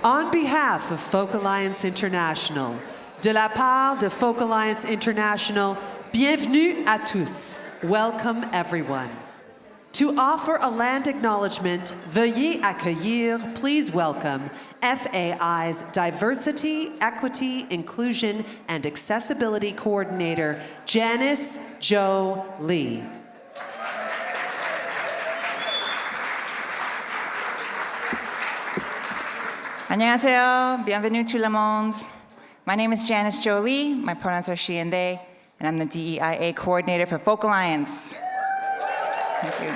On behalf of Folk Alliance International, de la part de Folk Alliance International, bienvenue à tous. Welcome everyone. To offer a land acknowledgement, veuillez accueillir, please welcome, FAI's Diversity, Equity, Inclusion, and Accessibility Coordinator, Janice Jo Lee. 안녕하세요. Bienvenue tout le monde. My name is Janice Jo Lee. My pronouns are she and they. and I'm the DEIA coordinator for Folk Alliance. Thank you.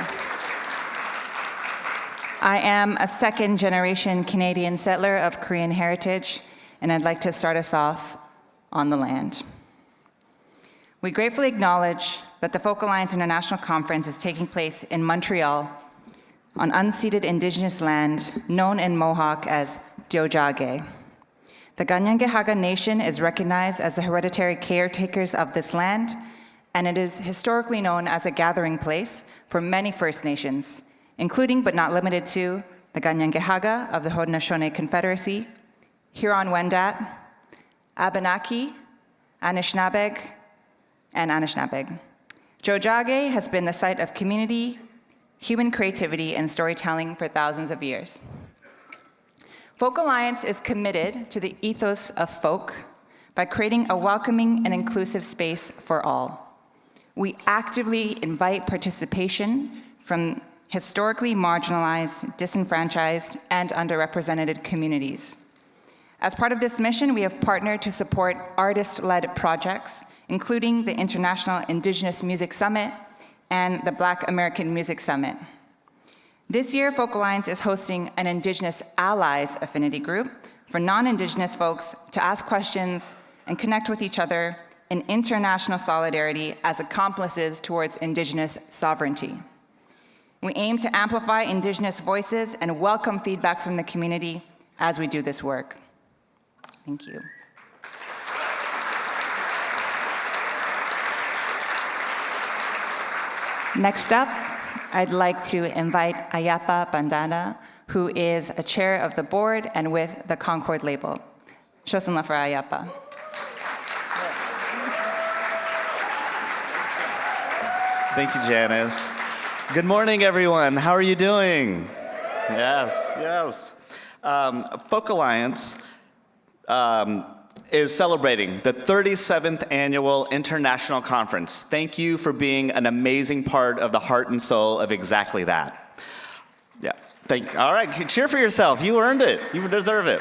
I am a second-generation Canadian settler of Korean heritage, and I'd like to start us off on the land. We gratefully acknowledge that the Folk Alliance International Conference is taking place in Montreal on unceded Indigenous land known in Mohawk as Tiohtià:ke. The Kanien'kehá:ka Nation is recognized as the hereditary caretakers of this land, and it is historically known as a gathering place for many First Nations, including but not limited to the Kanien'kehá:ka of the Haudenosaunee Confederacy, Huron-Wendat, Abenaki, Anishinaabeg, and Anishinaabeg. Tiohtià:ke has been the site of community, human creativity, and storytelling for thousands of years. Folk Alliance is committed to the ethos of folk by creating a welcoming and inclusive space for all. We actively invite participation from historically marginalized, disenfranchised, and underrepresented communities. As part of this mission, we have partnered to support artist-led projects, including the International Indigenous Music Summit and the Black American Music Summit. This year, Folk Alliance is hosting an Indigenous Allies Affinity Group for non-Indigenous folks to ask questions and connect with each other in international solidarity as accomplices towards Indigenous sovereignty. We aim to amplify Indigenous voices and welcome feedback from the community as we do this work. Thank you. Next up, I'd like to invite Ayapa Bandana, who is a chair of the board and with the Concord label. Shosanla for Ayapa. Thank you, Janice. Good morning, everyone. How are you doing? Yes. Folk Alliance is celebrating the 37th Annual International Conference. Thank you for being an amazing part of the heart and soul of exactly that. Yeah, all right, cheer for yourself. You earned it. You deserve it.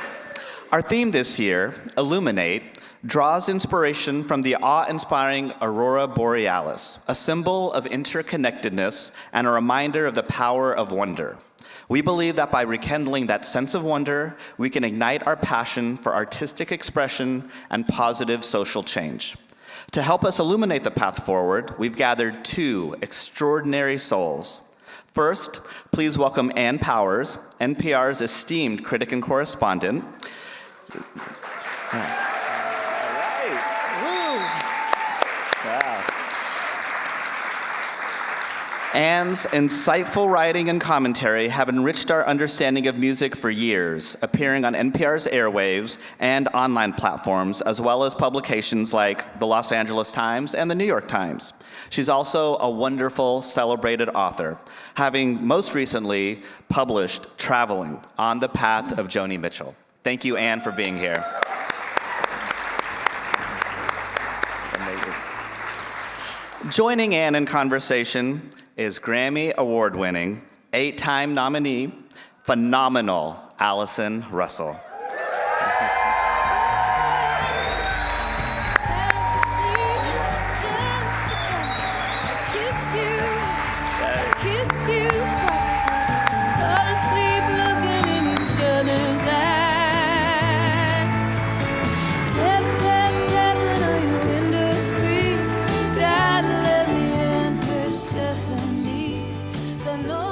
Our theme this year, Illuminate, draws inspiration from the awe-inspiring Aurora Borealis, a symbol of interconnectedness and a reminder of the power of wonder. We believe that by rekindling that sense of wonder, we can ignite our passion for artistic expression and positive social change. To help us illuminate the path forward, we've gathered two extraordinary souls. First, please welcome Ann Powers, NPR's esteemed critic and correspondent. Ann's insightful writing and commentary have enriched our understanding of music for years, appearing on NPR's airwaves and online platforms, as well as publications like the Los Angeles Times and the New York Times. She's also a wonderful, celebrated author, having most recently published Traveling: On the Path of Joni Mitchell. Thank you, Ann, for being here. Joining Ann in conversation is Grammy Award-winning, 8-time nominee, phenomenal Allison Russell.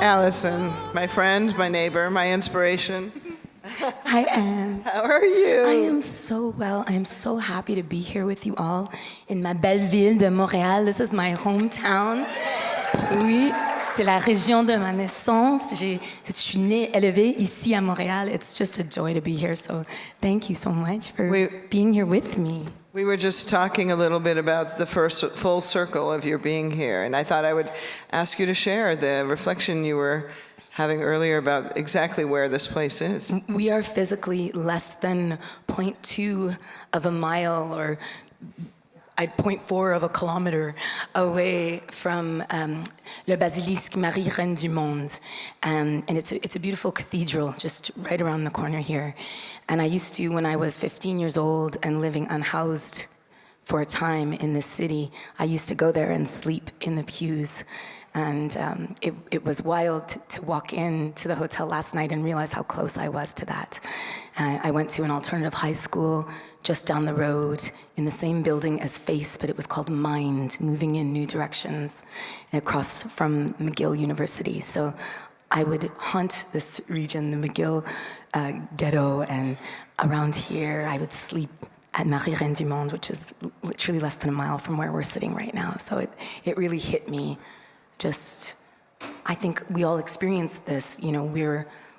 Allison, my friend, my neighbor, my inspiration. Hi, Anne. How are you? I am so well. I am so happy to be here with you all in ma belle ville de Montréal. This is my hometown. Oui, c'est la région de ma naissance. Je suis née, élevée ici à Montréal. It's just a joy to be here. So thank you so much for being here with me. We were just talking a little bit about the first full circle of your being here, and I thought I would ask you to share the reflection you were having earlier about exactly where this place is. We are physically less than 0.2 of a mile or 0.4 of a kilometer away from Le Basilisque Marie Reine du Monde. And it's a beautiful cathedral just right around the corner here. And I used to, when I was 15 years old and living unhoused for a time in the city. I used to go there and sleep in the pews. And it was wild to walk into the hotel last night and realize how close I was to that. I went to an alternative high school just down the road in the same building as FACE, but it was called Mind, Moving in New Directions, across from McGill University. So I would haunt this region, the McGill ghetto, and around here I would sleep at Marie Reine du Monde, which is literally less than a mile from where we're sitting right now. So it really hit me. Just, I think we all experience this, you know,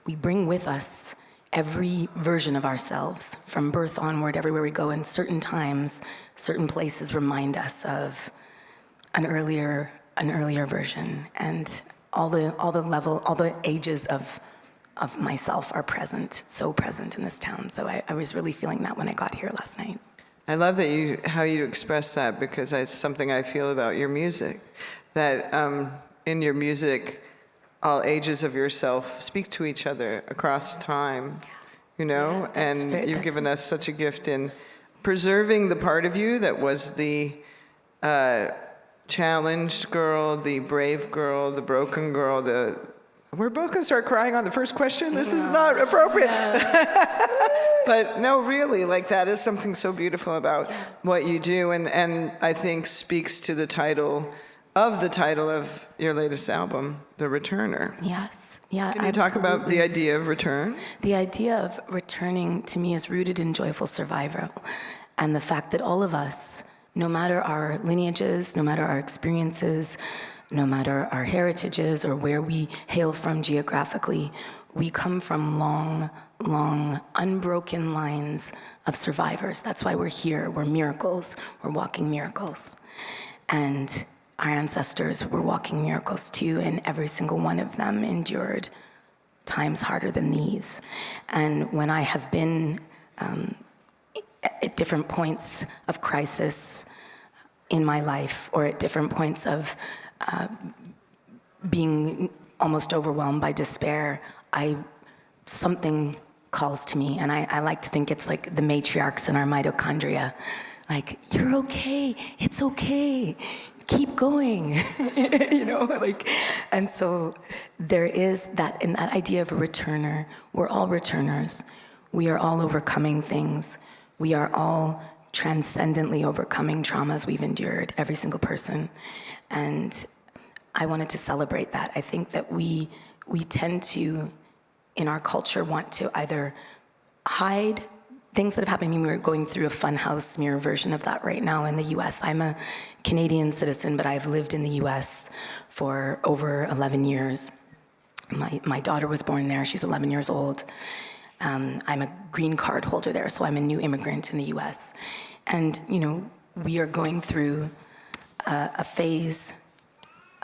we bring with us every version of ourselves from birth onward, everywhere we go, and certain times, certain places remind us of an earlier version, and all the ages of myself are present, so present in this town. So I was really feeling that when I got here last night. I love that how you express that, because it's something I feel about your music. That in your music, all ages of yourself speak to each other across time, you know? And you've given us such a gift in preserving the part of you that was the challenged girl, the brave girl, the broken girl, we're both gonna start crying on the first question? This is not appropriate. But no, really, like that is something so beautiful about what you do, and I think speaks to the title of your latest album, The Returner. Yes, yeah. Can you talk about the idea of return? The idea of returning to me is rooted in joyful survival, and the fact that all of us, no matter our lineages, no matter our experiences, no matter our heritages or where we hail from geographically, we come from long, long, unbroken lines of survivors. That's why we're here. We're miracles. We're walking miracles. And our ancestors were walking miracles too, and every single one of them endured times harder than these. And when I have been at different points of crisis in my life, or at different points of being almost overwhelmed by despair, something calls to me, and I like to think it's like the matriarchs in our mitochondria. Like, you're okay, it's okay, keep going, you know, like, and so there is that, in that idea of a returner. We're all returners. We are all overcoming things. We are all transcendently overcoming traumas we've endured, every single person. And I wanted to celebrate that. I think that we tend to, in our culture, want to either hide things that have happened. I mean, we're going through a funhouse mirror version of that right now in the US. I'm a Canadian citizen, but I've lived in the US for over 11 years. My daughter was born there. She's 11 years old. I'm a green card holder there, so I'm a new immigrant in the US. And, you know, we are going through a phase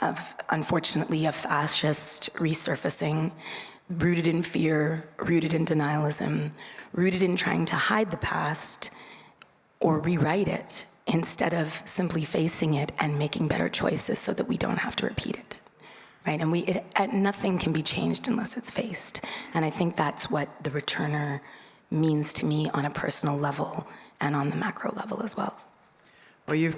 of, unfortunately, a fascist resurfacing, rooted in fear, rooted in denialism, rooted in trying to hide the past or rewrite it instead of simply facing it and making better choices so that we don't have to repeat it, right? And nothing can be changed unless it's faced. And I think that's what The Returner means to me on a personal level and on the macro level as well. Well,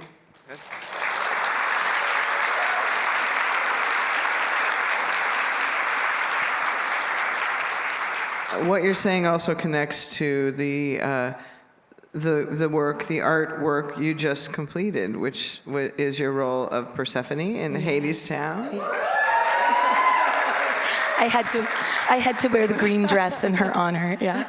what you're saying also connects to the work, the artwork you just completed, which is your role of Persephone in Hadestown. I had to wear the green dress in her honor, yeah.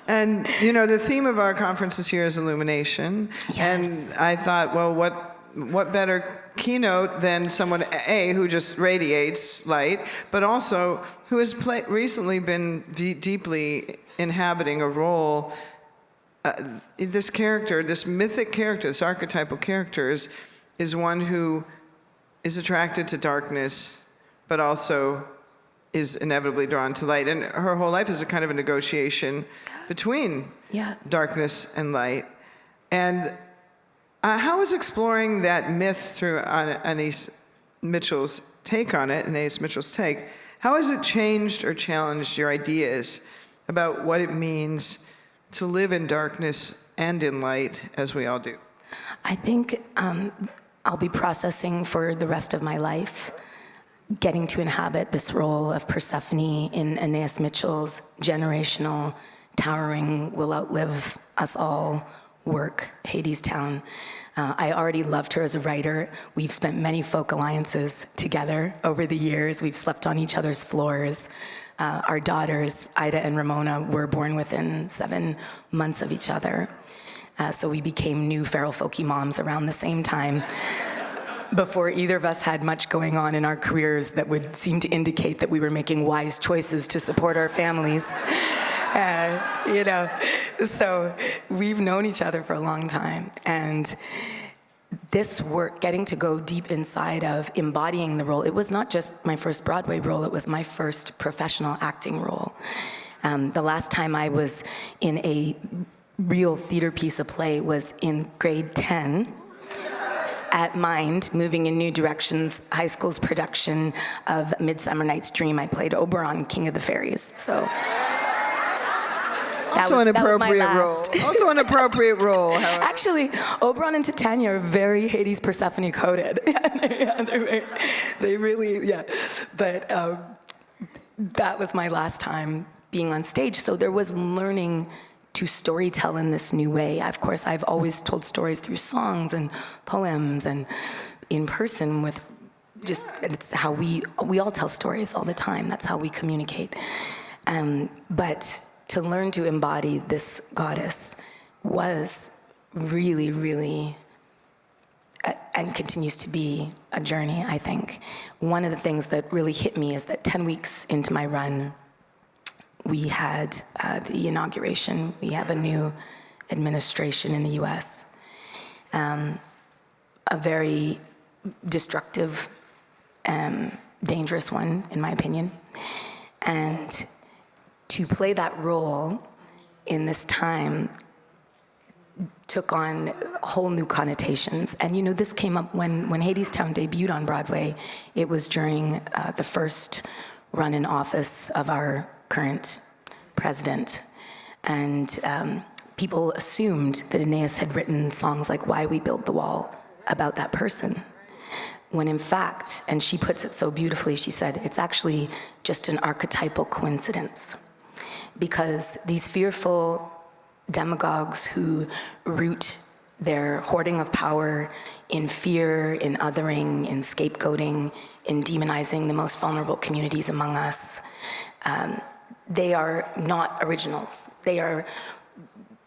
And, you know, the theme of our conference this year is illumination. Yes. And I thought, well, what better keynote than someone, who just radiates light, but also who has recently been deeply inhabiting a role. This character, this mythic character, this archetypal character is one who is attracted to darkness, but also is inevitably drawn to light. And her whole life is a kind of a negotiation between darkness and light. And how is exploring that myth through Anais Mitchell's take on it, Anais Mitchell's take, how has it changed or challenged your ideas about what it means to live in darkness and in light, as we all do? I think I'll be processing for the rest of my life, getting to inhabit this role of Persephone in Aeneas Mitchell's generational, towering, will outlive us all work, Hadestown. I already loved her as a writer. We've spent many folk alliances together over the years. We've slept on each other's floors. Our daughters, Ida and Ramona, were born within 7 months of each other. So we became new feral folky moms around the same time, before either of us had much going on in our careers that would seem to indicate that we were making wise choices to support our families. So we've known each other for a long time. And this work, getting to go deep inside of embodying the role, it was not just my first Broadway role, it was my first professional acting role. The last time I was in a real theater piece of play was in grade 10 at Mind, Moving in New Directions, high school's production of Midsummer Night's Dream. I played Oberon, King of the Fairies. So also an appropriate role. Also an appropriate role, however. Actually, Oberon and Titania are very Hades Persephone coded. They really, yeah. But that was my last time being on stage. So there was learning to storytell in this new way. Of course, I've always told stories through songs and poems and in person with just, it's how we all tell stories all the time. That's how we communicate. But to learn to embody this goddess was really, really, and continues to be a journey, I think. One of the things that really hit me is that 10 weeks into my run, we had the inauguration. We have a new administration in the US. A very destructive, dangerous one, in my opinion. And to play that role in this time took on whole new connotations. And this came up when Hadestown debuted on Broadway. It was during the first run in office of our current president. And people assumed that Aeneas had written songs like Why We Build the Wall about that person. When in fact, and she puts it so beautifully, she said, it's actually just an archetypal coincidence. Because these fearful demagogues who root their hoarding of power in fear, in othering, in scapegoating, in demonizing the most vulnerable communities among us, they are not originals. They are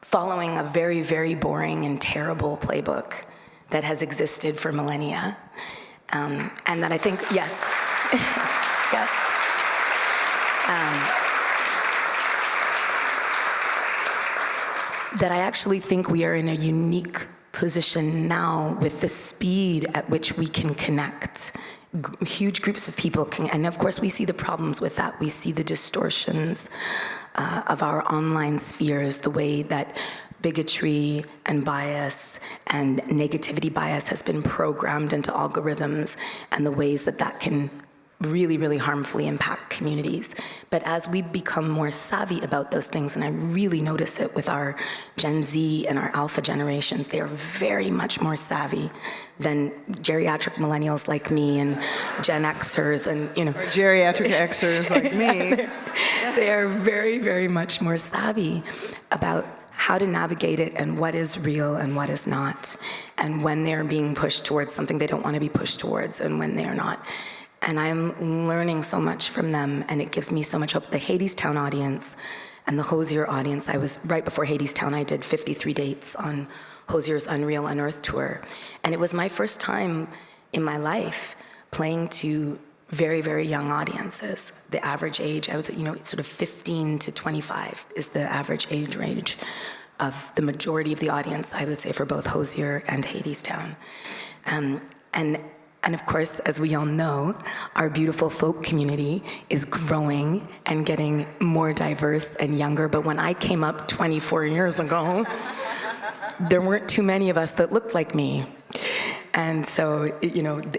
following a very, very boring and terrible playbook that has existed for millennia. And that I think, yes. Yeah. That I actually think we are in a unique position now with the speed at which we can connect. Huge groups of people can, and of course we see the problems with that. We see the distortions of our online spheres, the way that bigotry and bias and negativity bias has been programmed into algorithms, and the ways that that can really, really harmfully impact communities. But as we become more savvy about those things, and I really notice it with our Gen Z and our Alpha generations, they are very much more savvy than geriatric millennials like me and Gen Xers and, Or geriatric Xers like me. They are very, very much more savvy about how to navigate it and what is real and what is not, and when they're being pushed towards something they don't want to be pushed towards and when they are not. And I'm learning so much from them, and it gives me so much hope. The Hadestown audience and the Hozier audience, I was, right before Hadestown, I did 53 dates on Hozier's Unreal Unearthed tour. And it was my first time in my life playing to very, very young audiences. The average age, I would say, sort of 15 to 25 is the average age range of the majority of the audience, I would say, for both Hozier and Hadestown. And of course, as we all know, our beautiful folk community is growing and getting more diverse and younger. But when I came up 24 years ago, there weren't too many of us that looked like me. And so,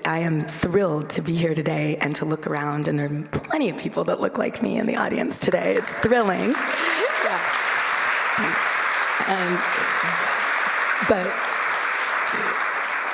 I am thrilled to be here today and to look around, and there are plenty of people that look like me in the audience today. It's thrilling. Yeah.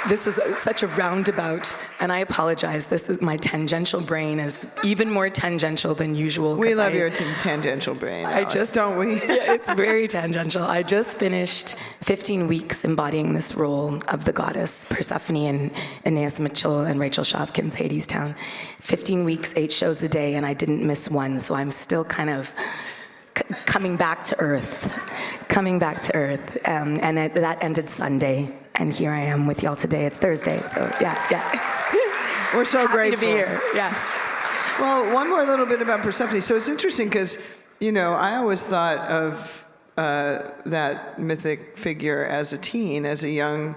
This is such a roundabout, and I apologize. This is my tangential brain is even more tangential than usual. We love your tangential brain, Alice, don't we? Yeah, it's very tangential. I just finished 15 weeks embodying this role of the goddess Persephone in Aeneas Mitchell and Rachel Shavkin's Hadestown. 15 weeks, 8 shows a day, and I didn't miss one, so I'm still kind of coming back to earth. And that ended Sunday. And here I am with y'all today. It's Thursday, so yeah. We're so Happy grateful to be here. Yeah. Well, one more little bit about Persephone. So it's interesting because, I always thought of that mythic figure as a teen, as a young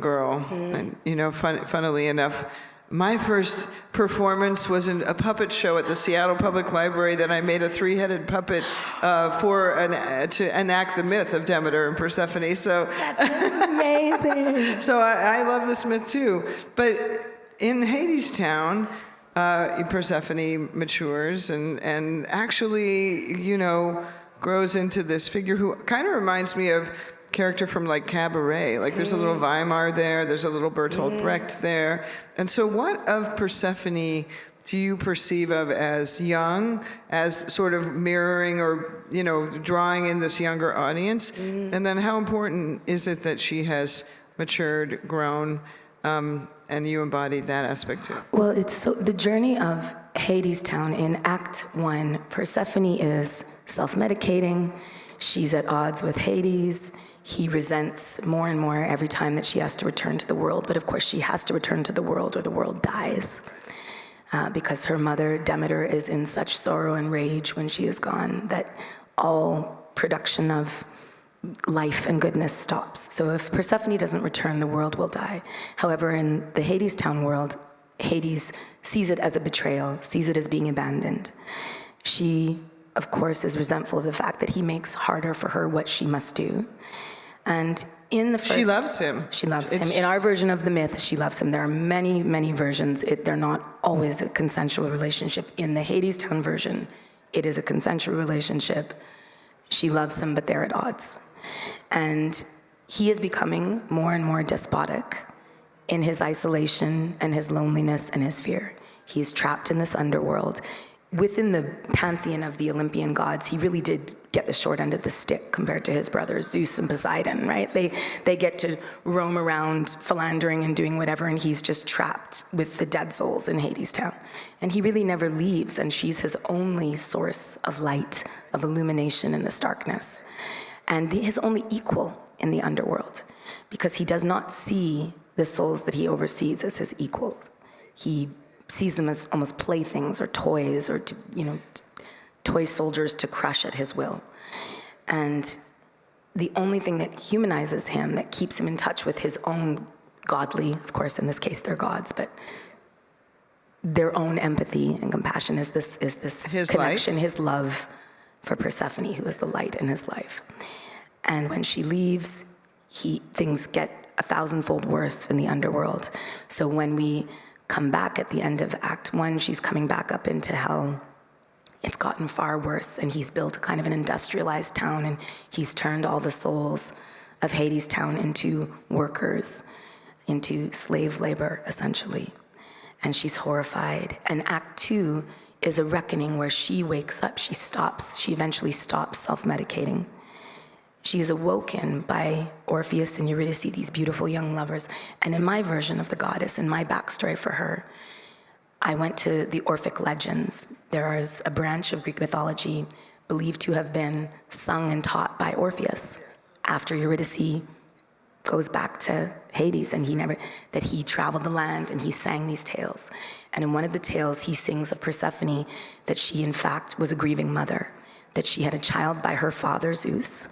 girl. And, funnily enough, my first performance was in a puppet show at the Seattle Public Library that I made a 3-headed puppet to enact the myth of Demeter and Persephone. So That's amazing. So I love this myth too. But in Hadestown, Persephone matures and actually, grows into this figure who kind of reminds me of character from like Cabaret. Like there's a little Weimar there, there's a little Bertolt Brecht there. And so what of Persephone do you perceive of as young, as sort of mirroring or, drawing in this younger audience? And then how important is it that she has matured, grown, and you embodied that aspect too? Well, the journey of Hadestown in Act 1, Persephone is self-medicating. She's at odds with Hades. He resents more and more every time that she has to return to the world. But of course, she has to return to the world or the world dies. Because her mother, Demeter, is in such sorrow and rage when she is gone that all production of life and goodness stops. So if Persephone doesn't return, the world will die. However, in the Hadestown world, Hades sees it as a betrayal, sees it as being abandoned. She, of course, is resentful of the fact that he makes harder for her what she must do. And in the first... She loves him. She loves him. In our version of the myth, she loves him. There are many, many versions. They're not always a consensual relationship. In the Hadestown version, it is a consensual relationship. She loves him, but they're at odds. And he is becoming more and more despotic in his isolation and his loneliness and his fear. He's trapped in this underworld. Within the pantheon of the Olympian gods, he really did get the short end of the stick compared to his brothers, Zeus and Poseidon, right? They get to roam around philandering and doing whatever, and he's just trapped with the dead souls in Hadestown. And he really never leaves, and she's his only source of light, of illumination in this darkness. And his only equal in the underworld, because he does not see the souls that he oversees as his equals. He sees them as almost playthings or toys or, toy soldiers to crush at his will. And the only thing that humanizes him, that keeps him in touch with his own godly, of course, in this case, they're gods, but their own empathy and compassion is this his connection, light? his love for Persephone, who is the light in his life. And when she leaves, things get 1,000-fold worse in the underworld. So when we come back at the end of Act 1, she's coming back up into hell. It's gotten far worse, and he's built a kind of an industrialized town, and he's turned all the souls of Hadestown into workers, into slave labor, essentially. And she's horrified. And Act 2 is a reckoning where she wakes up, she eventually stops self-medicating. She is awoken by Orpheus and Eurydice, these beautiful young lovers. And in my version of the goddess, in my backstory for her, I went to the Orphic legends. There is a branch of Greek mythology believed to have been sung and taught by Orpheus after Eurydice goes back to Hades, and he traveled the land and he sang these tales. And in one of the tales, he sings of Persephone that she, in fact, was a grieving mother, that she had a child by her father, Zeus.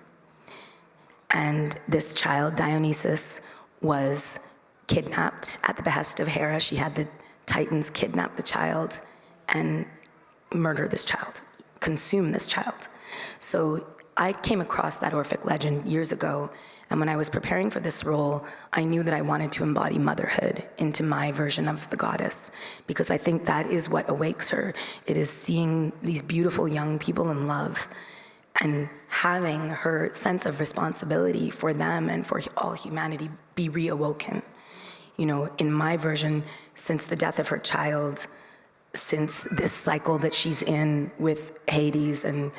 And this child, Dionysus, was kidnapped at the behest of Hera. She had the Titans kidnap the child and murder this child, consume this child. So I came across that Orphic legend years ago, and when I was preparing for this role, I knew that I wanted to embody motherhood into my version of the goddess, because I think that is what awakes her. It is seeing these beautiful young people in love and having her sense of responsibility for them and for all humanity be reawoken. You know, in my version, since the death of her child, since this cycle that she's in with Hades, and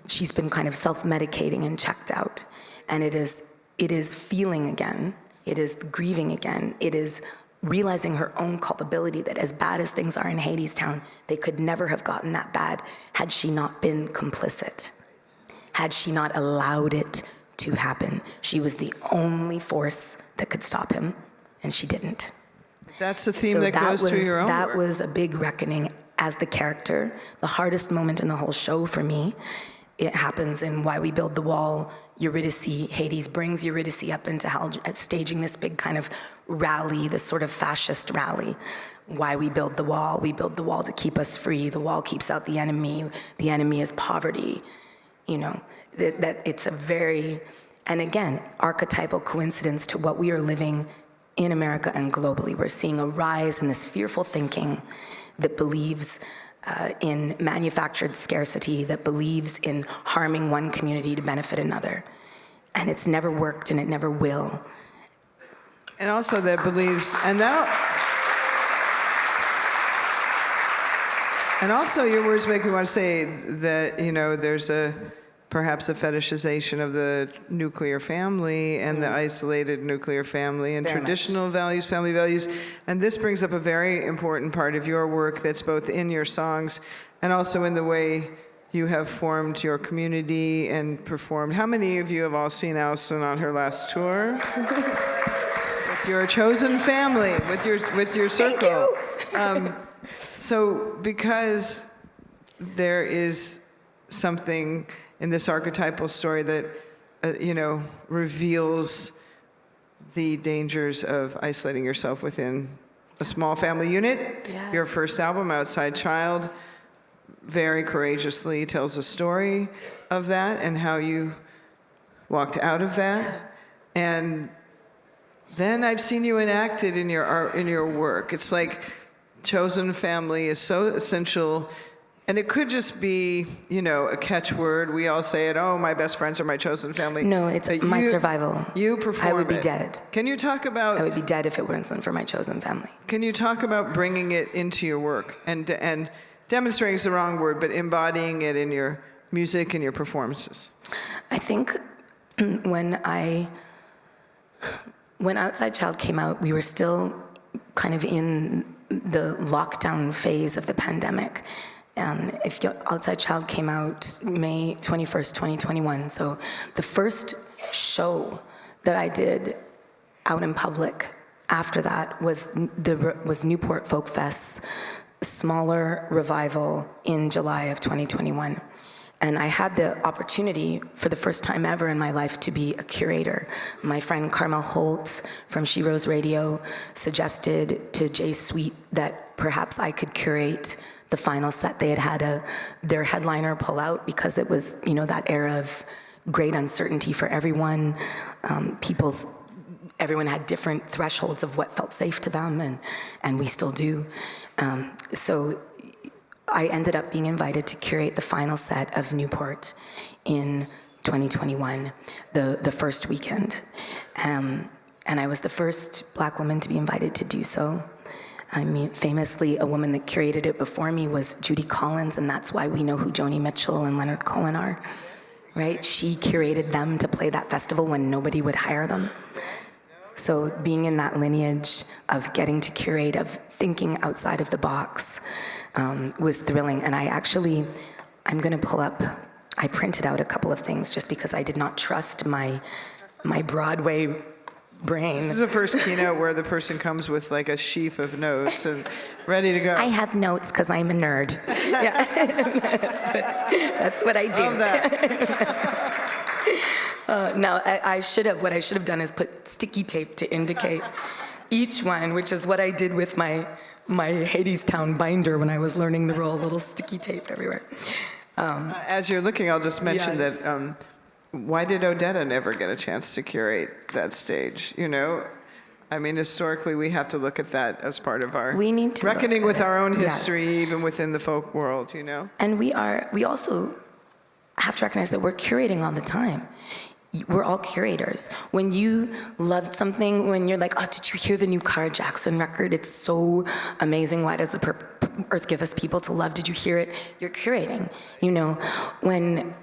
she's been kind of self-medicating and checked out. And it is feeling again, it is grieving again, it is realizing her own culpability that as bad as things are in Hadestown, they could never have gotten that bad had she not been complicit, had she not allowed it to happen. She was the only force that could stop him, and she didn't. That's the theme So that goes through your own That work. was a big reckoning as the character. The hardest moment in the whole show for me, it happens in Why We Build the Wall. Eurydice, Hades brings Eurydice up into hell, staging this big kind of rally, this sort of fascist rally. Why we build the wall to keep us free. The wall keeps out the enemy is poverty. You know, that it's a very, and again, archetypal coincidence to what we are living in America and globally. We're seeing a rise in this fearful thinking that believes in manufactured scarcity, that believes in harming one community to benefit another. And it's never worked and it never will. And also that believes, and also your words make me want to say that, you know, there's perhaps a fetishization of the nuclear family and the isolated nuclear family and Very traditional values, family values. And this brings up a very important part of your work that's both in your songs and also in the way you have formed your community and performed. How many of you have all seen Allison on her last tour? With your chosen family, with your circle. Thank you. So because there is something in this archetypal story that, reveals the dangers of isolating yourself within a small family unit. Yeah. Your first album, Outside Child, very courageously tells a story of that and how you walked out of that. And then I've seen you enacted in your art, in your work. It's like chosen family is so essential. And it could just be, a catchword. We all say it, oh, my best friends are my chosen family. No, it's But my survival. You perform I would be it. dead. Can you talk I about, would be dead if it wasn't for my chosen family. can you talk about bringing it into your work and demonstrating is the wrong word, but embodying it in your music and your performances? I think when Outside Child came out, we were still kind of in the lockdown phase of the pandemic. If Outside Child came out May 21st, 2021. So the first show that I did out in public after that was Newport Folk Fest's smaller revival in July of 2021. And I had the opportunity for the first time ever in my life to be a curator. My friend Carmel Holt from She Rose Radio suggested to Jay Sweet that perhaps I could curate the final set. They had their headliner pull out because it was, that era of great uncertainty for everyone. Everyone had different thresholds of what felt safe to them, and we still do. So I ended up being invited to curate the final set of Newport in 2021, the first weekend. And I was the first Black woman to be invited to do so. I mean, famously, a woman that curated it before me was Judy Collins, and that's why we know who Joni Mitchell and Leonard Cohen are, right? She curated them to play that festival when nobody would hire them. So being in that lineage of getting to curate, of thinking outside of the box, was thrilling. And I'm gonna pull up, I printed out a couple of things just because I did not trust my Broadway brain. This is the first keynote where the person comes with like a sheaf of notes and ready to go. I have notes because I'm a nerd. Yeah, that's what I do. Love that. Now, what I should have done is put sticky tape to indicate each one, which is what I did with my Hadestown binder when I was learning the role, little sticky tape everywhere. As you're looking, I'll just mention Yes. that why did Odetta never get a chance to curate that stage? I mean, historically, we have to look at that as part of our We need to reckoning look with at our own it. Yes. history, even within the folk world, And we also have to recognize that we're curating all the time. we're all curators. When you loved something, when you're like, oh, did you hear the new Cara Jackson record? It's so amazing. Why does the earth give us people to love? Did you hear it? You're curating. When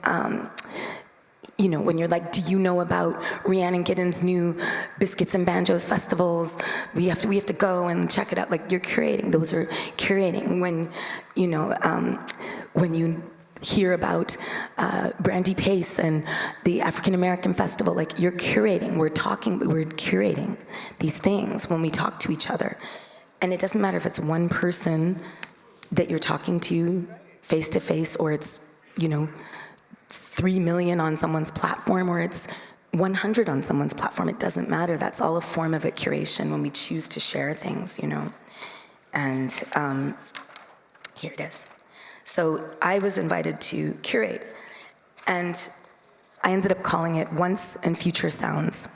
when you're like, do you know about Rhiannon Giddens' new Biscuits and Banjos festivals? We have to go and check it out. Like, you're curating. Those are curating. When you hear about Brandy Pace and the African American Festival, like, you're curating. We're curating these things when we talk to each other. And it doesn't matter if it's one person that you're talking to face to face, or it's 3 million on someone's platform, or it's 100 on someone's platform. It doesn't matter. That's all a form of a curation when we choose to share things, And here it is. So I was invited to curate, and I ended up calling it Once and Future Sounds,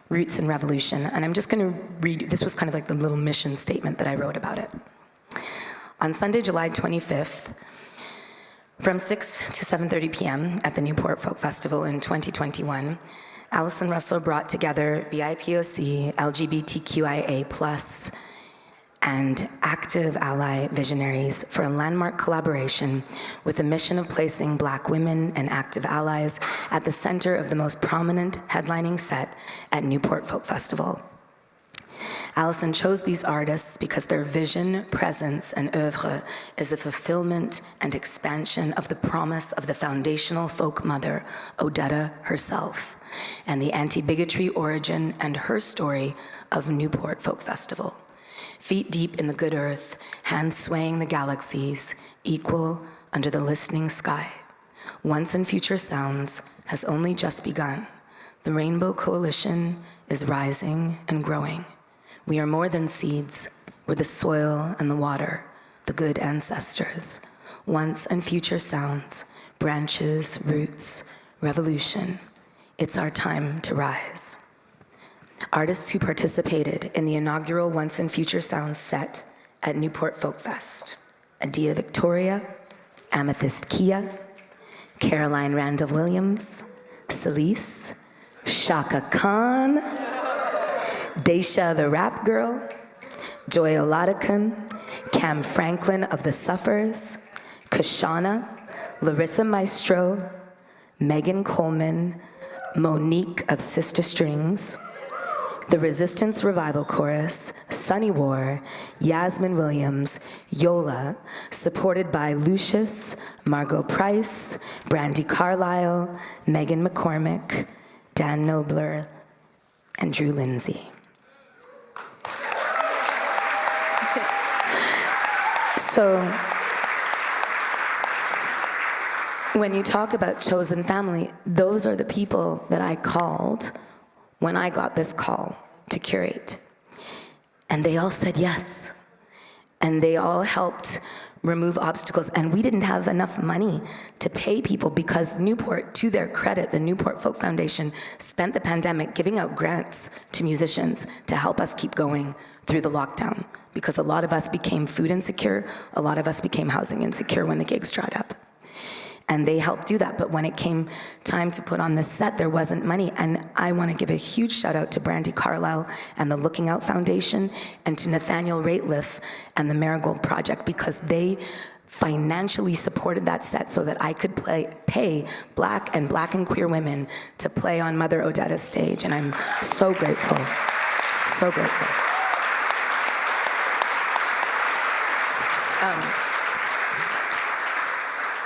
Roots and Revolution. And I'm just going to read, this was kind of like the little mission statement that I wrote about it. On Sunday, July 25th, from 6 to 7:30 p.m. at the Newport Folk Festival in 2021, Allison Russell brought together BIPOC, LGBTQIA+, and active ally visionaries for a landmark collaboration with the mission of placing Black women and active allies at the center of the most prominent headlining set at Newport Folk Festival. Allison chose these artists because their vision, presence, and oeuvre is a fulfillment and expansion of the promise of the foundational folk mother, Odetta herself, and the anti-bigotry origin and her story of Newport Folk Festival. Feet deep in the good earth, hands swaying the galaxies, equal under the listening sky. Once and Future Sounds has only just begun. The Rainbow Coalition is rising and growing. We are more than seeds. We're the soil and the water, the good ancestors. Once and Future Sounds, branches, roots, revolution. It's our time to rise. Artists who participated in the inaugural Once and Future Sounds set at Newport Folk Fest: Adia Victoria, Amethyst Kia, Caroline Randall Williams, Celise, Shaka Khan, Daisha the Rap Girl, Joy Oladikan, Cam Franklin of The Suffers, Kashana, Larissa Maestro, Megan Coleman, Monique of Sister Strings, the Resistance Revival Chorus, Sunny War, Yasmin Williams, Yola, supported by Lucius, Margot Price, Brandy Carlisle, Megan McCormick, Dan Nobler, and Drew Lindsay. So, when you talk about chosen family, those are the people that I called when I got this call to curate. And they all said yes. And they all helped remove obstacles. And we didn't have enough money to pay people because Newport, to their credit, the Newport Folk Foundation spent the pandemic giving out grants to musicians to help us keep going through the lockdown. Because a lot of us became food insecure, a lot of us became housing insecure when the gigs dried up. And they helped do that, but when it came time to put on this set, there wasn't money. And I want to give a huge shout out to Brandy Carlisle and the Looking Out Foundation, and to Nathaniel Rateliff and the Marigold Project, because they financially supported that set so that I could pay Black and queer women to play on Mother Odetta's stage. And I'm so grateful, so grateful.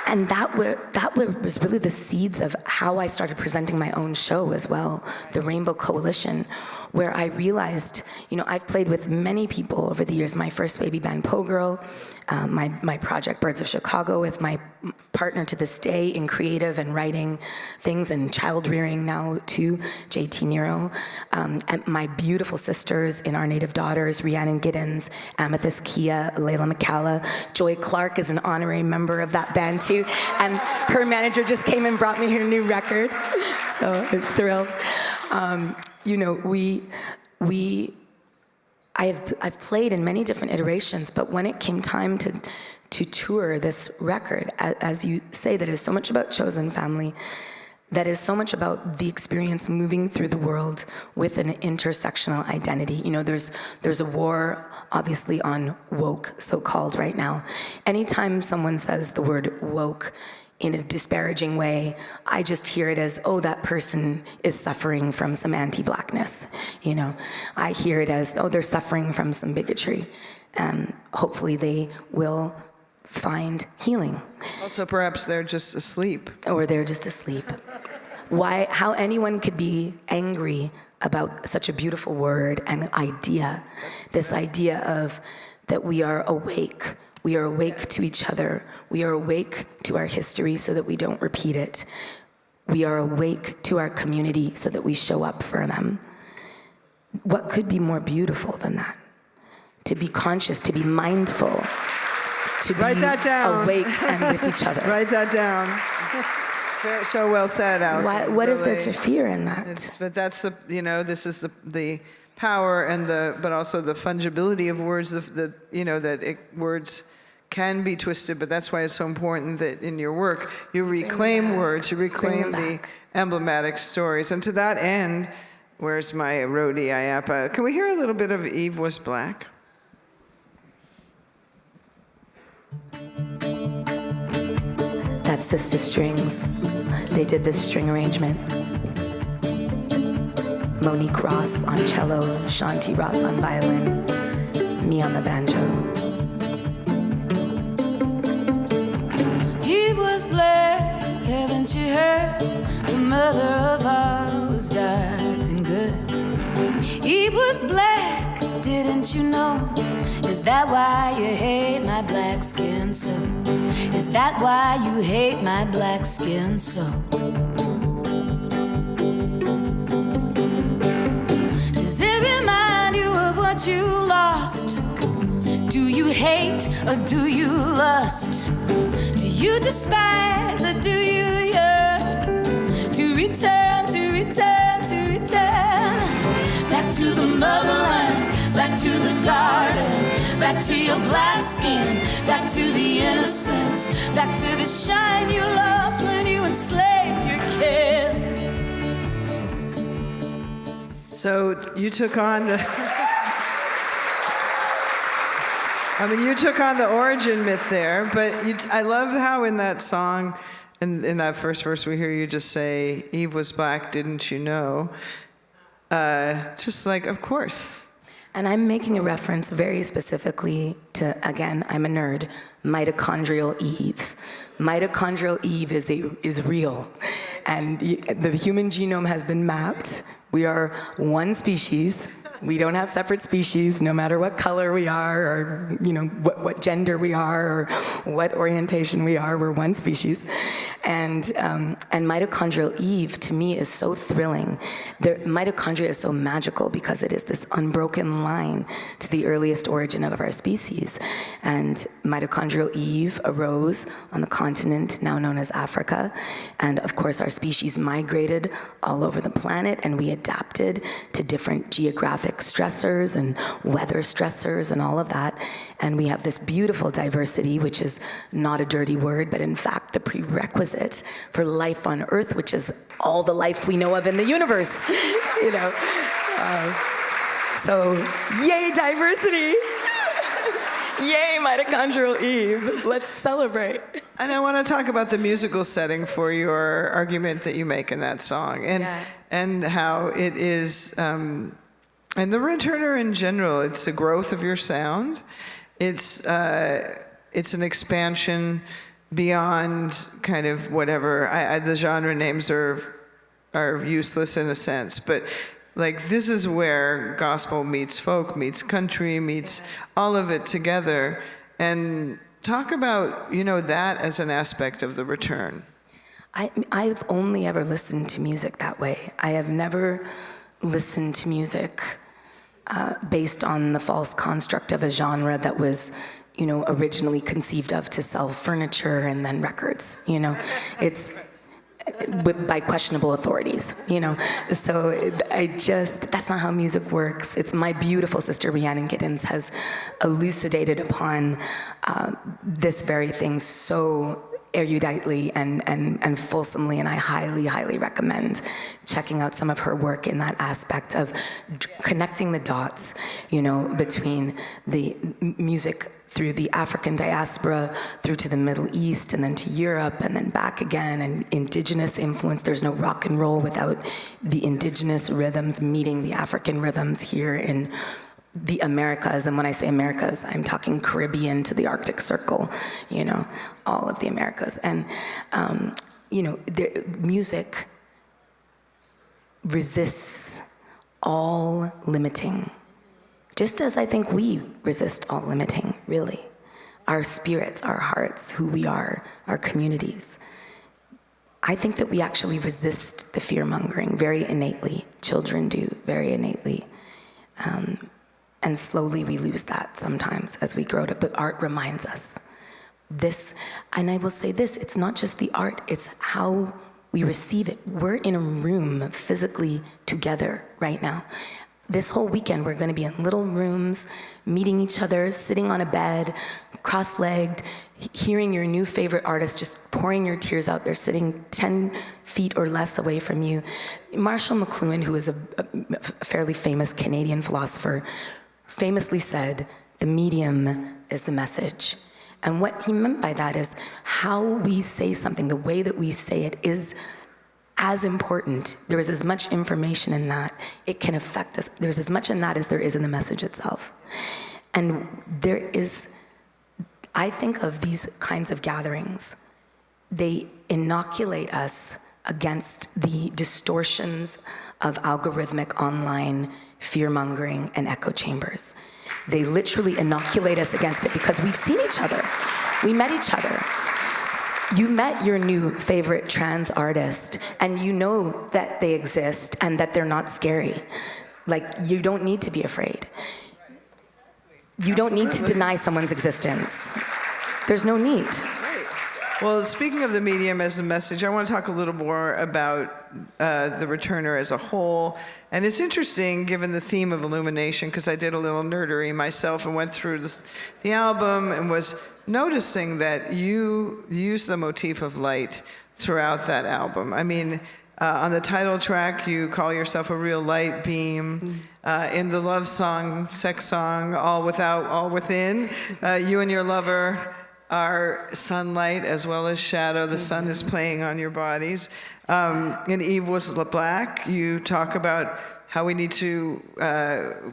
And that was really the seeds of how I started presenting my own show as well, the Rainbow Coalition, where I realized, I've played with many people over the years. My first baby band, Po Girl, my project, Birds of Chicago, with my partner to this day in creative and writing things and child rearing now too, JT Nero, and my beautiful sisters in Our Native Daughters, Rhiannon Giddens, Amethyst Kia, Layla McCalla. Joy Clark is an honorary member of that band too, and her manager just came and brought me her new record, so I'm thrilled. I've played in many different iterations, but when it came time to tour this record, as you say, that is so much about chosen family, that is so much about the experience moving through the world with an intersectional identity. You know, there's a war, obviously, on woke, so-called, right now. Anytime someone says the word woke in a disparaging way, I just hear it as, oh, that person is suffering from some anti-blackness. You know, I hear it as, oh, they're suffering from some bigotry. And hopefully they will find healing. Also, perhaps they're just asleep. Or they're just asleep. How anyone could be angry about such a beautiful word and idea, this idea of that we are awake to each other, we are awake to our history so that we don't repeat it, we are awake to our community so that we show up for them. What could be more beautiful than that? To be conscious, to be mindful, to be Write that down. awake and with each other. Write that down. So well said, Allison. What is there to fear in that? But that's the, you know, this is the power and but also the fungibility of words, words can be twisted, but that's why it's so important that in your work you reclaim words, you reclaim the emblematic stories. And to that end, where's my roadie, Ayapa? Can we hear a little bit of Eve Was Black? That's Sister Strings. They did this string arrangement. Monique Ross on cello, Shanti Ross on violin, me on the banjo. Eve was black, haven't you heard? The mother of all was dark and good. Eve was black, didn't you know? Is that why you hate my black skin so? Is that why you hate my black skin so? Does it remind you of what you lost? Do you hate or do you lust? Do you despise or do you yearn to return, to return, to return? Back to the motherland, back to the garden, back to your black skin, back to the innocence, back to the shine you lost when you enslaved your kid. So you took on the... you took on the origin myth there, but I love how in that song, in that first verse we hear you just say, Eve was black, didn't you know? Just like, of course. And I'm making a reference very specifically to, again, I'm a nerd, mitochondrial Eve. Mitochondrial Eve is real. And the human genome has been mapped. We are one species. We don't have separate species, no matter what color we are, or what gender we are, or what orientation we are. We're one species, and mitochondrial Eve to me is so thrilling. Mitochondria is so magical because it is this unbroken line to the earliest origin of our species. And mitochondrial Eve arose on the continent now known as Africa, and of course our species migrated all over the planet, and we adapted to different geographic stressors and weather stressors and all of that. And we have this beautiful diversity, which is not a dirty word, but in fact the prerequisite for life on Earth, which is all the life we know of in the universe. So yay diversity. Yay mitochondrial Eve. Let's celebrate. And I want to talk about the musical setting for your argument that you make in that song, and how it is, and the Returner in general, it's the growth of your sound. It's an expansion beyond kind of whatever. The genre names are useless in a sense, but like this is where gospel meets folk, meets country, meets all of it together. And talk about, that as an aspect of the Return. I've only ever listened to music that way. I have never listened to music based on the false construct of a genre that was, originally conceived of to sell furniture and then records. It's by questionable authorities. So that's not how music works. It's my beautiful sister Rhiannon Giddens has elucidated upon this very thing so eruditely and fulsomely, and I highly, highly recommend checking out some of her work in that aspect of connecting the dots, between the music through the African diaspora, through to the Middle East, and then to Europe, and then back again, and indigenous influence. There's no rock and roll without the indigenous rhythms meeting the African rhythms here in the Americas. And when I say Americas, I'm talking Caribbean to the Arctic Circle, all of the Americas. And, music resists all limiting. Just as I think we resist all limiting, really. Our spirits, our hearts, who we are, our communities. I think that we actually resist the fear-mongering very innately. Children do, very innately. And slowly we lose that sometimes as we grow up. But art reminds us. This, and I will say this, it's not just the art, it's how we receive it. We're in a room physically together right now. This whole weekend, we're gonna be in little rooms, meeting each other, sitting on a bed, cross-legged, hearing your new favorite artist, just pouring your tears out. They're sitting 10 feet or less away from you. Marshall McLuhan, who is a fairly famous Canadian philosopher, famously said, the medium is the message. And what he meant by that is how we say something, the way that we say it is as important. There is as much information in that. It can affect us. There's as much in that as there is in the message itself. And there is, I think of these kinds of gatherings, they inoculate us against the distortions of algorithmic online fear-mongering and echo chambers. They literally inoculate us against it because we've seen each other. We met each other. You met your new favorite trans artist, and you know that they exist and that they're not scary. Like, you don't need to be afraid. You don't need to deny someone's existence. There's no need. Well, speaking of the medium as a message, I want to talk a little more about the returner as a whole. And it's interesting, given the theme of illumination, because I did a little nerdery myself and went through the album and was noticing that you use the motif of light throughout that album. I mean, on the title track, you call yourself a real light beam. In the love song, sex song, All Without, All Within, you and your lover are sunlight as well as shadow. The sun is playing on your bodies. In Eve Was Black, you talk about how we need to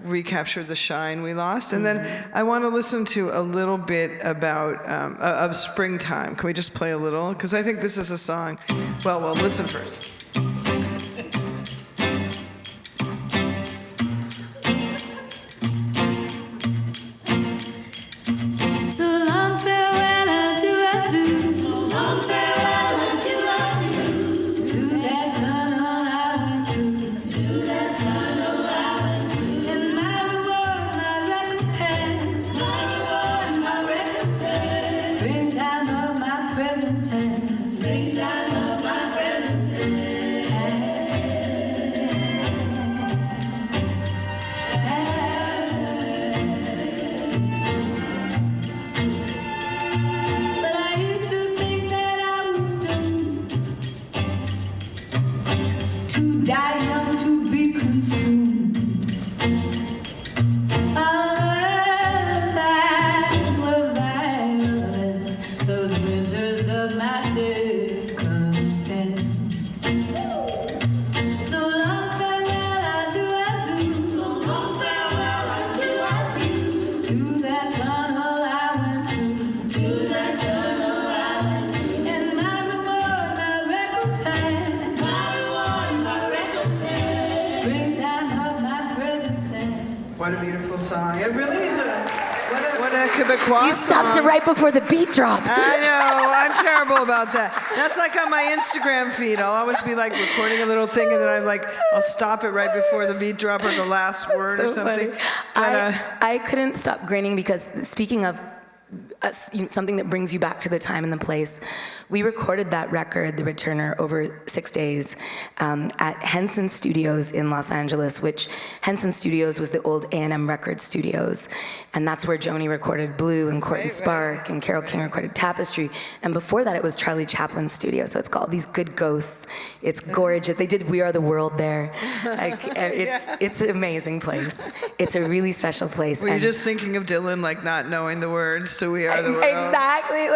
recapture the shine we lost. And then I want to listen to a little bit about of Springtime. Can we just play a little? Because I think this is a song. Well, listen first. What a beautiful song. It really is what a Quebecois You stopped song. it right before the beat drop. I know, I'm terrible about that. That's like on my Instagram feed. I'll always be like recording a little thing and then I'm like, I'll stop it right before the beat drop or the last word or something. Funny. I couldn't stop grinning because speaking of something that brings you back to the time and the place. We recorded that record, The Returner, over 6 days at Henson Studios in Los Angeles, which Henson Studios was the old A&M Record Studios. And that's where Joni recorded Blue and Court and Spark, and Carole King recorded Tapestry. And before that, it was Charlie Chaplin's studio. So it's called These Good Ghosts. It's gorgeous. They did We Are the World there. Like, it's an amazing place. It's a really special place. Were you just thinking of Dylan, like not knowing the words to We Are the World? Exactly.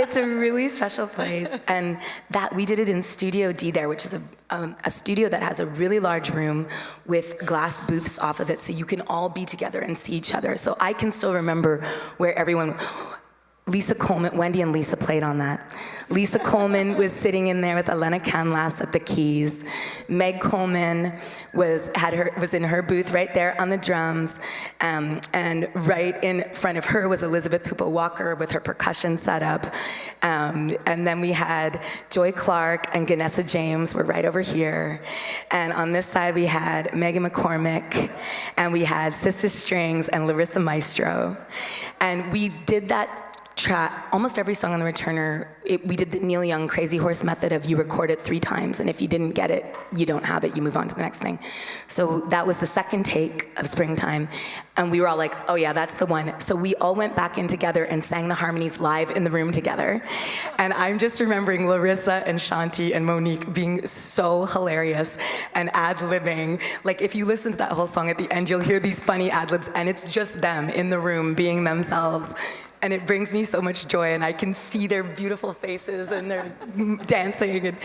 It's a really special place. And that we did it in Studio D there, which is a studio that has a really large room with glass booths off of it, so you can all be together and see each other. So I can still remember where everyone... Lisa Coleman, Wendy and Lisa played on that. Lisa Coleman was sitting in there with Elena Canlas at the keys. Meg Coleman was in her booth right there on the drums, and right in front of her was Elizabeth Hooper Walker with her percussion setup. And then we had Joy Clark and Ganessa James were right over here. And on this side we had Megan McCormick, and we had Sister Strings and Larissa Maestro. And we did that track, almost every song on The Returner, we did the Neil Young Crazy Horse method of you record it 3 times, and if you didn't get it, you don't have it, you move on to the next thing. So that was the second take of Springtime, and we were all like, oh yeah, that's the one. So we all went back in together and sang the harmonies live in the room together. And I'm just remembering Larissa and Shanti and Monique being so hilarious and ad-libbing. Like, if you listen to that whole song at the end, you'll hear these funny ad-libs, and it's just them in the room being themselves. And it brings me so much joy, and I can see their beautiful faces and their dancing. And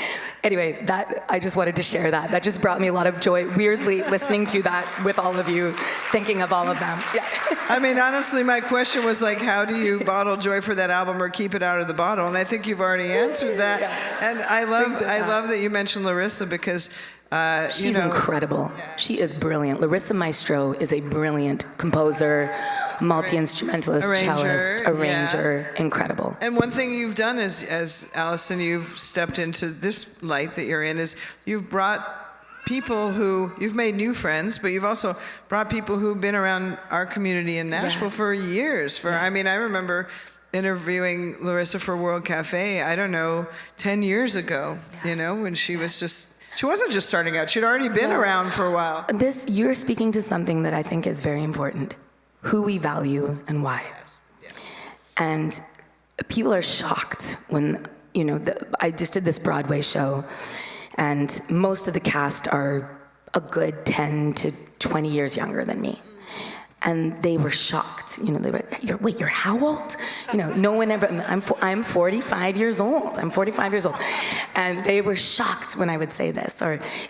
anyway, I just wanted to share that. That just brought me a lot of joy, weirdly, listening to that with all of you, thinking of all of them. Yeah. I mean, honestly, my question was like, how do you bottle joy for that album or keep it out of the bottle? And I think you've already answered that. Yeah. And I love that you mentioned Larissa, because she's incredible. Yeah. She is brilliant. Larissa Maestro is a brilliant composer, multi-instrumentalist, cellist, arranger, incredible. And one thing you've done is, as Allison, you've stepped into this light that you're in, is you've brought people who, you've made new friends, but you've also brought people who've been around our community in Nashville for years. I mean, I remember interviewing Larissa for World Cafe, I don't know, 10 years ago, when she was she wasn't just starting out, she'd already been around for a while. You're speaking to something that I think is very important. Who we value and why. And people are shocked when, I just did this Broadway show, and most of the cast are a good 10 to 20 years younger than me. And they were shocked. They were, you're how old? No one ever, I'm 45 years old. I'm 45 years old. And they were shocked when I would say this.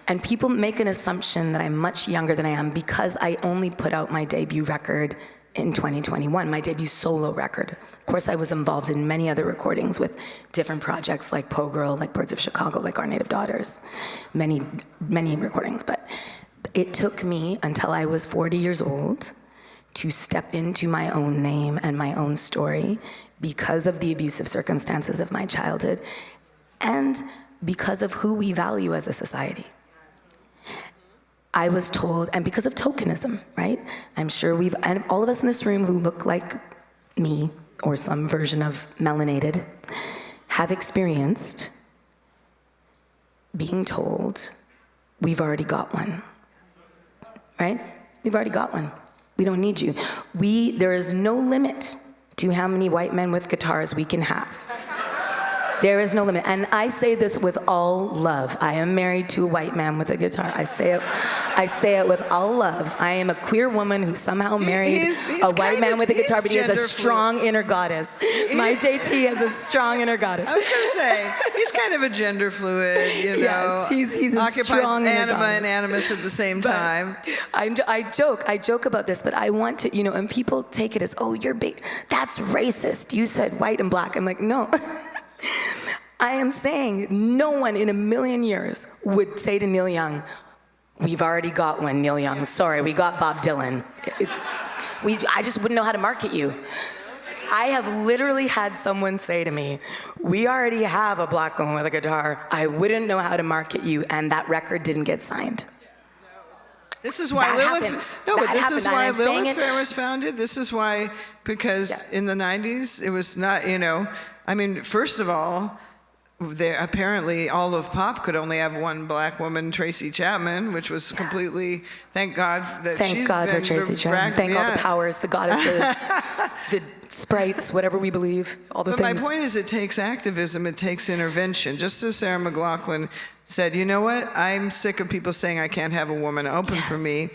And people make an assumption that I'm much younger than I am because I only put out my debut record in 2021, my debut solo record. Of course, I was involved in many other recordings with different projects like Po Girl, like Birds of Chicago, like Our Native Daughters, many, many recordings. But it took me until I was 40 years old to step into my own name and my own story because of the abusive circumstances of my childhood and because of who we value as a society. I was told, and because of tokenism, right? I'm sure and all of us in this room who look like me or some version of melanated have experienced being told, we've already got one, right? We've already got one. We don't need you. There is no limit to how many white men with guitars we can have. There is no limit. And I say this with all love. I am married to a white man with a guitar. I say it with all love. I am a queer woman who somehow married a white man with a guitar, but he has a strong inner goddess. My JT has a strong inner goddess. I was going to say, he's kind of a gender fluid, Yes, he's a strong inner anima goddess. and animus at the same time. I joke about this, but I want to, and people take it as, oh, that's racist. You said white and black. I'm like, no. I am saying no one in a million years would say to Neil Young, we've already got one, Neil Young. Sorry, we got Bob Dylan. I just wouldn't know how to market you. I have literally had someone say to me, we already have a black woman with a guitar. I wouldn't know how to market you, and that record didn't get signed. This is why that Lilith. happened. No, That but this is happened, why and I'm saying Lilith it- Fair was founded. This is why, because in the 90s, it was not, I mean, first of all, apparently all of pop could only have one black woman, Tracy Chapman, which was completely, thank God that Thank she's God been for Tracy Chapman. Thank all the powers, the goddesses, the sprites, whatever we believe, all the But things. my point is, it takes activism, it takes intervention. Just as Sarah McLachlan said, you know what? I'm sick of people saying I can't have a woman open for Yes. me.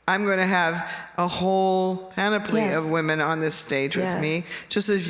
I'm going to have a whole panoply Yes. of women on this stage with me. Yes. Just as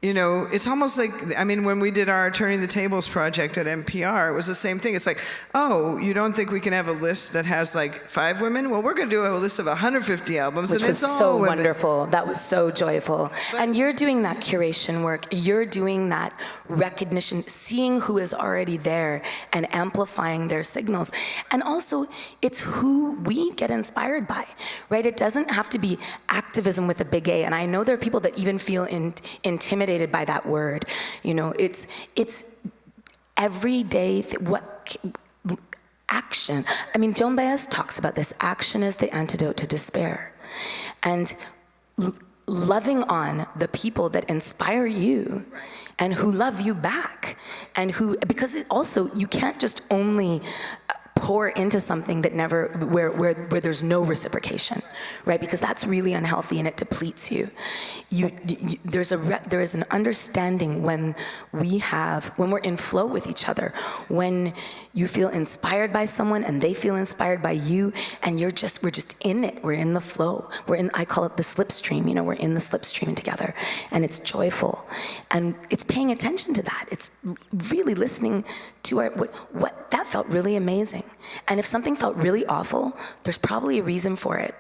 it's almost like, I mean, when we did our Turning the Tables project at NPR, it was the same thing. It's like, oh, you don't think we can have a list that has like 5 women? Well, we're going to do a list of 150 albums, Which and was it's all so women. wonderful. That was so joyful. And you're doing that curation work. You're doing that recognition, seeing who is already there and amplifying their signals. And also, it's who we get inspired by, right? It doesn't have to be activism with a big A. And I know there are people that even feel intimidated by that word. It's everyday, action. I mean, Joan Baez talks about this. Action is the antidote to despair. And loving on the people that inspire you and who love you back. And because it also, you can't just only pour into something that never, where there's no reciprocation, right? Because that's really unhealthy and it depletes you. There is an understanding when we're in flow with each other, when you feel inspired by someone and they feel inspired by you, and we're just in it. We're in the flow. I call it the slipstream. We're in the slipstream together, and it's joyful, and it's paying attention to that. It's really listening to what that felt really amazing. And if something felt really awful, there's probably a reason for it.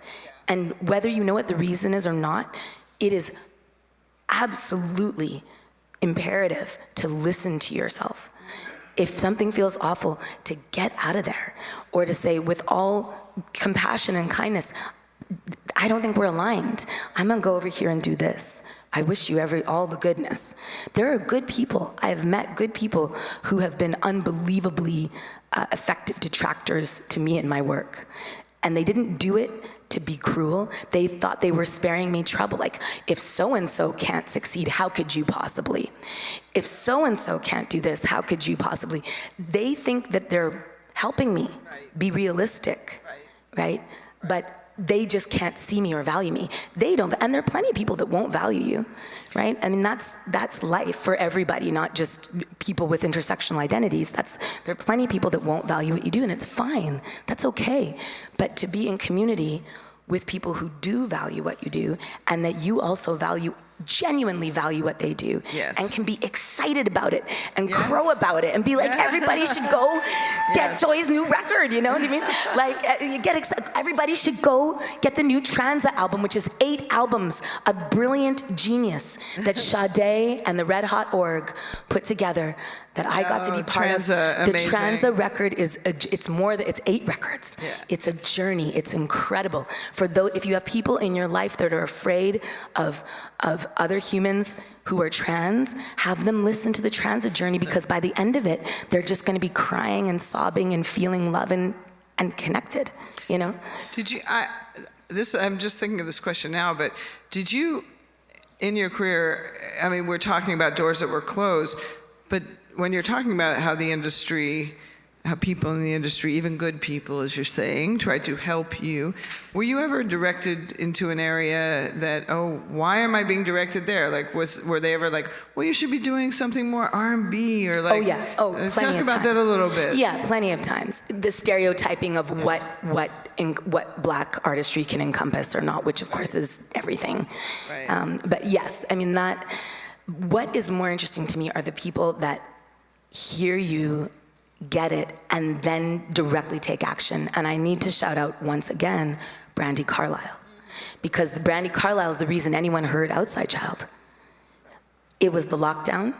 And whether you know what the reason is or not, it is absolutely imperative to listen to yourself. If something feels awful, to get out of there, or to say with all compassion and kindness, I don't think we're aligned. I'm gonna go over here and do this. I wish you all the goodness. There are good people. I have met good people who have been unbelievably effective detractors to me in my work. And they didn't do it to be cruel. They thought they were sparing me trouble. Like, if so-and-so can't succeed, how could you possibly? If so-and-so can't do this, how could you possibly? They think that they're helping me be realistic, right? But they just can't see me or value me. They don't, and there are plenty of people that won't value you, right? I mean, that's life for everybody, not just people with intersectional identities. There are plenty of people that won't value what you do, and it's fine. That's okay. But to be in community with people who do value what you do, and that you also genuinely value what they do, and can be excited about it and crow about it and be like, everybody should go get Joy's new record, you know what I mean? Like, you get excited. Everybody should go get the new Transa album, which is 8 albums of brilliant genius that Sade and the Red Hot Org put together that I got to be part Transa, of. The amazing. Transa record it's 8 records. Yeah. It's a journey. It's incredible. If you have people in your life that are afraid of other humans who are trans, have them listen to the Transa journey, because by the end of it, they're just going to be crying and sobbing and feeling love and connected. Did you? I'm just thinking of this question now, but did you, in your career? I mean, we're talking about doors that were closed, but when you're talking about how people in the industry, even good people, as you're saying, try to help you, were you ever directed into an area that, why am I being directed there? Like, were they ever like, well, you should be doing something more R&B, or like? Oh yeah. Oh, plenty of times. Talk about that a little bit. Yeah, plenty of times. The stereotyping of what Black artistry can encompass or not, which of course is everything. Right. But yes, I mean what is more interesting to me are the people that hear you, get it, and then directly take action. And I need to shout out once again Brandi Carlile, because the Brandi Carlile is the reason anyone heard Outside Child. It was the lockdown.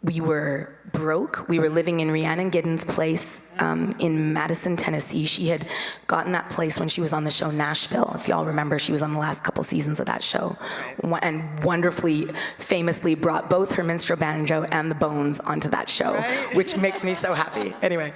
We were broke. We were living in Rhiannon Giddens' place in Madison, Tennessee. She had gotten that place when she was on the show Nashville. If y'all remember, she was on the last couple seasons of that show, and wonderfully, famously brought both her minstrel banjo and the bones onto that show, which makes me so happy. Anyway,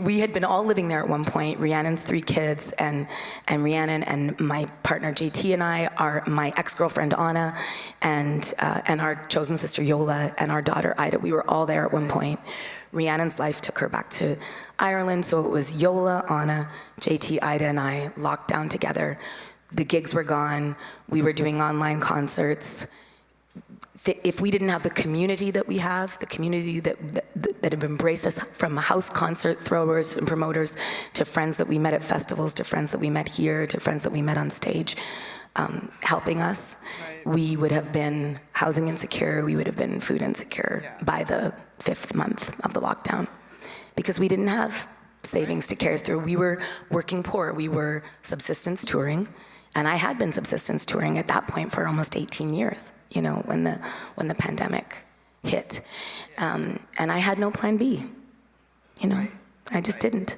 we had been all living there at one point. Rhiannon's 3 kids, and Rhiannon and my partner JT and I, my ex-girlfriend Anna, and our chosen sister Yola, and our daughter Ida. We were all there at one point. Rhiannon's life took her back to Ireland, so it was Yola, Anna, JT, Ida, and I locked down together. The gigs were gone. We were doing online concerts. If we didn't have the community that we have, the community that have embraced us, from house concert throwers and promoters to friends that we met at festivals, to friends that we met here, to friends that we met on stage, helping us, we would have been housing insecure, we would have been food insecure by the 5th month of the lockdown, because we didn't have savings to carry us through. We were working poor, we were subsistence touring, and I had been subsistence touring at that point for almost 18 years, you know, when the pandemic hit. And I had no plan B, you know, I just didn't.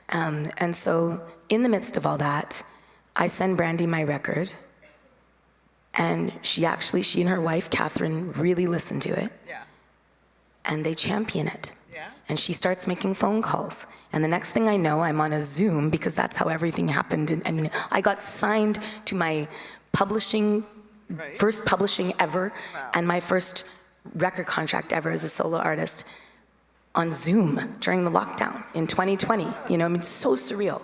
And so in the midst of all that, I send Brandy my record, and she and her wife, Catherine, really listen to it. Yeah. And they champion it. Yeah. And she starts making phone calls. And the next thing I know, I'm on a Zoom, because that's how everything happened. And I mean, I got signed to my first publishing ever, and my first record contract ever as a solo artist on Zoom during the lockdown in 2020. You know, I mean, so surreal.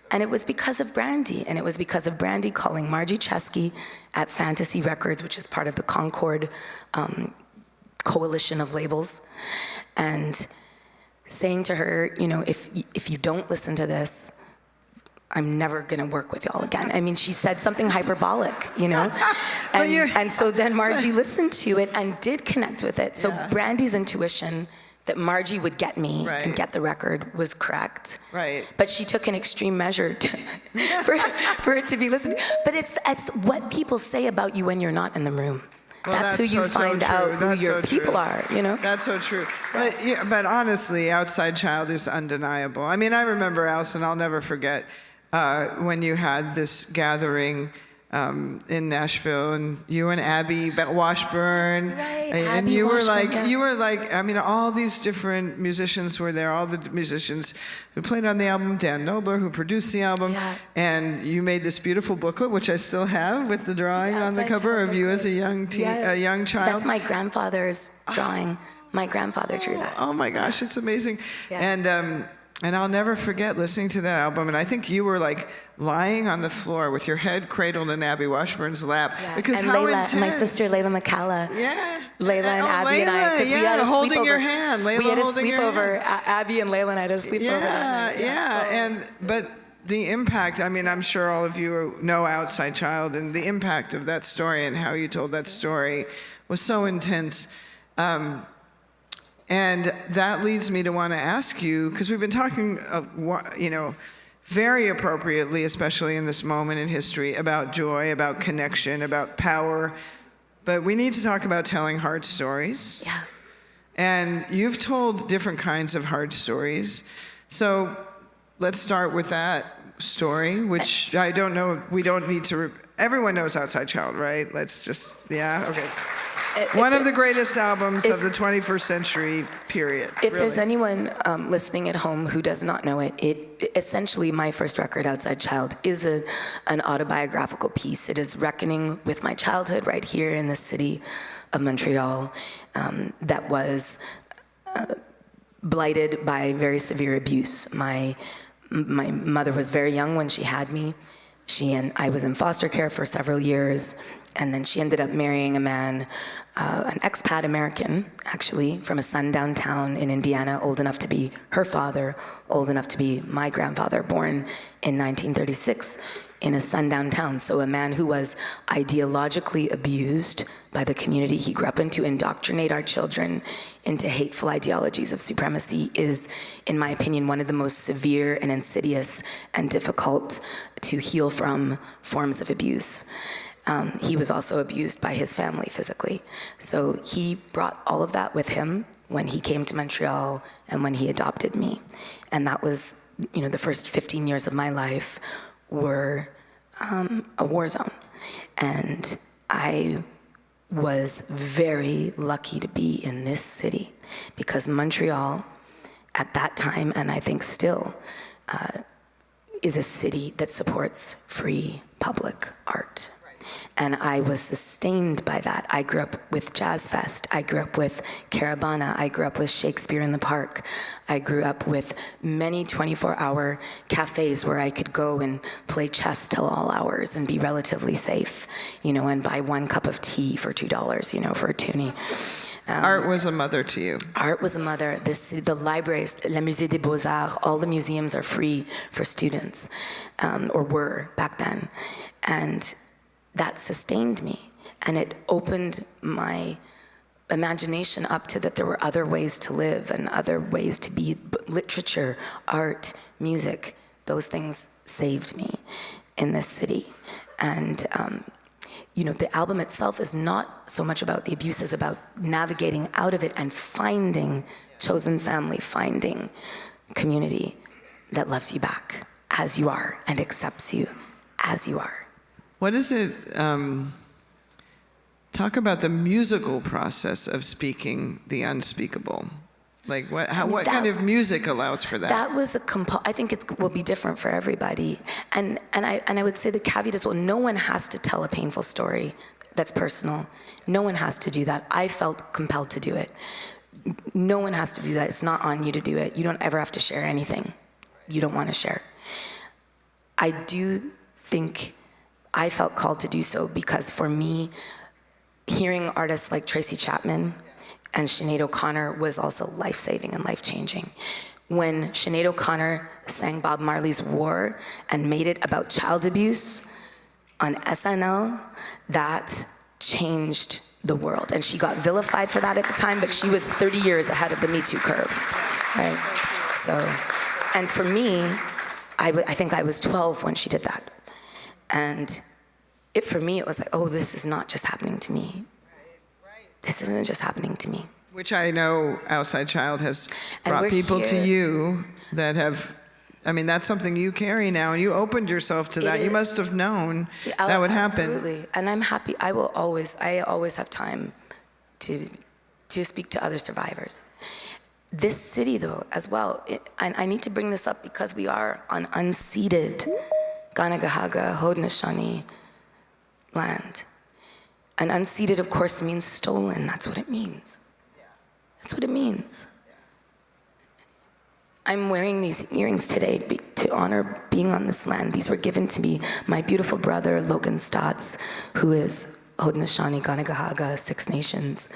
And it was because of Brandy, and it was because of Brandy calling Margie Chesky at Fantasy Records, which is part of the Concord coalition of labels, and saying to her, you know, if you don't listen to this, I'm never gonna work with y'all again. I mean, she said something hyperbolic, you know? And so then Margie listened to it and did connect with it. So Brandy's intuition that Margie would get me and get the record was correct. Right. But she took an extreme measure for it to be listened to. But it's what people say about you when you're not in the room. Well, that's who you find out who your people are, you know? That's so true. But honestly, Outside Child is undeniable. I mean, I remember, Allison, I'll never forget when you had this gathering in Nashville, and you and Abby Washburn, Right, and Abby you Washburn, were like, I mean, all these different musicians were there, all the musicians who played on the album, Dan Nobler, who produced the album, and you made this beautiful booklet, which I still have, with the drawing on the cover of you as a young child. That's my grandfather's drawing. My grandfather drew that. Oh my gosh, it's amazing. Yeah. And I'll never forget listening to that album, and I think you were like lying on the floor with your head cradled in Abby Washburn's lap. Yeah. Because and how Layla, intense. My sister Layla McCalla. Yeah. Layla and Abby and I, because we had a holding sleepover. your hand. Layla we had a holding your sleepover. hand. Abby and Layla and I had a sleepover that night. But the impact, I mean, I'm sure all of you know Outside Child, and the impact of that story and how you told that story was so intense. And that leads me to want to ask you, because we've been talking, you know, very appropriately, especially in this moment in history, about joy, about connection, about power. But we need to talk about telling hard stories. Yeah. And you've told different kinds of hard stories. So let's start with that story, which I don't know, we don't need to, everyone knows Outside Child, right? Let's just, okay. One of the greatest albums of the 21st century, period. If there's anyone listening at home who does not know it, essentially my first record, Outside Child, is an autobiographical piece. It is reckoning with my childhood right here in the city of Montreal that was blighted by very severe abuse. My mother was very young when she had me. I was in foster care for several years, and then she ended up marrying a man, an expat American, actually, from a sundown town in Indiana, old enough to be her father, old enough to be my grandfather, born in 1936 in a sundown town. So a man who was ideologically abused by the community he grew up in to indoctrinate our children into hateful ideologies of supremacy is, in my opinion, one of the most severe and insidious and difficult to heal from forms of abuse. He was also abused by his family physically. So he brought all of that with him when he came to Montreal and when he adopted me. And that was, you know, the first 15 years of my life were a war zone. And I was very lucky to be in this city because Montreal at that time, and I think still, is a city that supports free public art. And I was sustained by that. I grew up with Jazz Fest. I grew up with Caravana. I grew up with Shakespeare in the Park. I grew up with many 24-hour cafes where I could go and play chess till all hours and be relatively safe, you know, and buy one cup of tea for $2, you know, for a toonie. Art was a mother to you. Art was a mother. The libraries, Le Musée des Beaux-Arts, all the museums are free for students, or were back then. And that sustained me, and it opened my imagination up to that there were other ways to live and other ways to be. Literature, art, music, those things saved me in this city. And you know, the album itself is not so much about the abuse as about navigating out of it and finding chosen family, finding community that loves you back as you are and accepts you as you are. What is it, talk about the musical process of speaking the unspeakable. Like what kind of music allows for that? That was I think it will be different for everybody. And I would say the caveat is, well, no one has to tell a painful story that's personal. No one has to do that. I felt compelled to do it. No one has to do that. It's not on you to do it. You don't ever have to share anything you don't want to share. I do think I felt called to do so because for me, hearing artists like Tracy Chapman and Sinead O'Connor was also life-saving and life-changing. When Sinead O'Connor sang Bob Marley's War and made it about child abuse on SNL, that changed the world. And she got vilified for that at the time, but she was 30 years ahead of the Me Too curve, right? So, and for me, I think I was 12 when she did that. And for me, it was like, oh, this is not just happening to me. This isn't just happening to me. Which I know Outside Child has And brought we're people to here. you that have, I mean, that's something you carry now, and you opened yourself to that. It You is. must have known that would happen. Absolutely. And I'm happy. I always have time to speak to other survivors. This city, though, as well, and I need to bring this up because we are on unceded Kanagahaga, Haudenosaunee land. And unceded, of course, means stolen. That's what it means. That's what it means. I'm wearing these earrings today to honor being on this land. These were given to me. My beautiful brother, Logan Stotts, who is Haudenosaunee, Kanagahaga, Six Nations.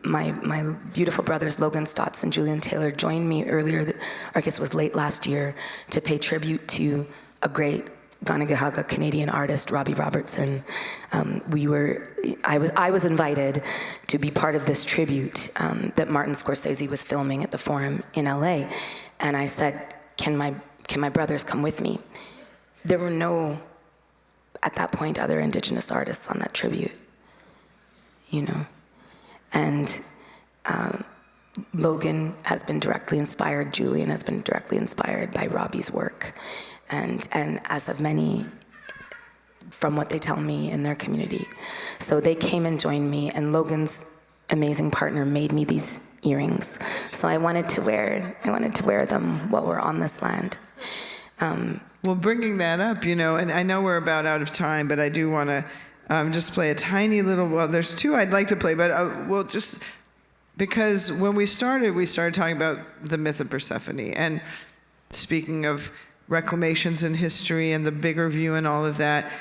My beautiful brothers, Logan Stotts and Julian Taylor, joined me earlier, I guess it was late last year, to pay tribute to a great Kanagahaga Canadian artist, Robbie Robertson. I was invited to be part of this tribute that Martin Scorsese was filming at the Forum in LA. And I said, can my brothers come with me? There were no, at that point, other Indigenous artists on that tribute, you know? And Logan has been directly inspired, Julian has been directly inspired by Robbie's work. And as have many from what they tell me in their community. So they came and joined me, and Logan's amazing partner made me these earrings. So I wanted to wear them while we're on this land. Well, bringing that up, you know, and I know we're about out of time, but I do want to just play a tiny little, well, there's two I'd like to play, but we'll just, because when we started talking about the myth of Persephone, and speaking of reclamations in history and the bigger view and all of that.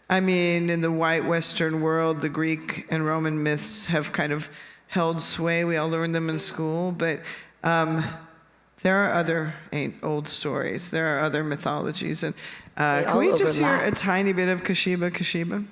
I mean, in the white Western world, the Greek and Roman myths have kind of held sway. We all learned them in school, but there are other old stories. There are other mythologies. And can we just hear a tiny bit of Kashiba Kashiba?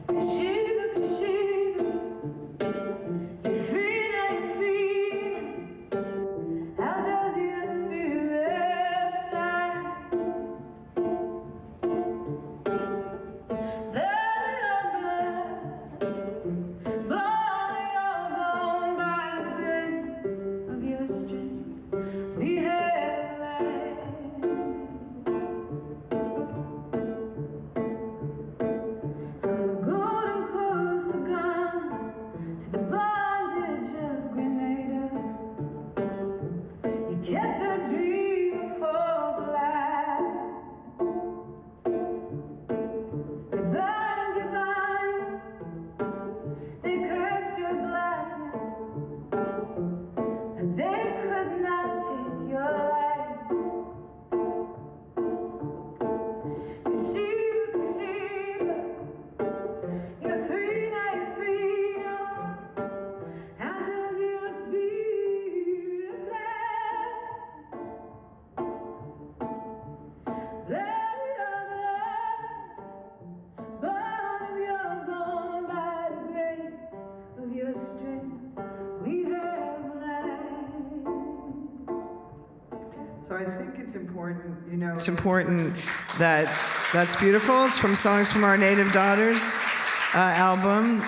Kashiba, Kashiba. it's important, you know, it's important that's beautiful. It's from Songs from Our Native Daughters album.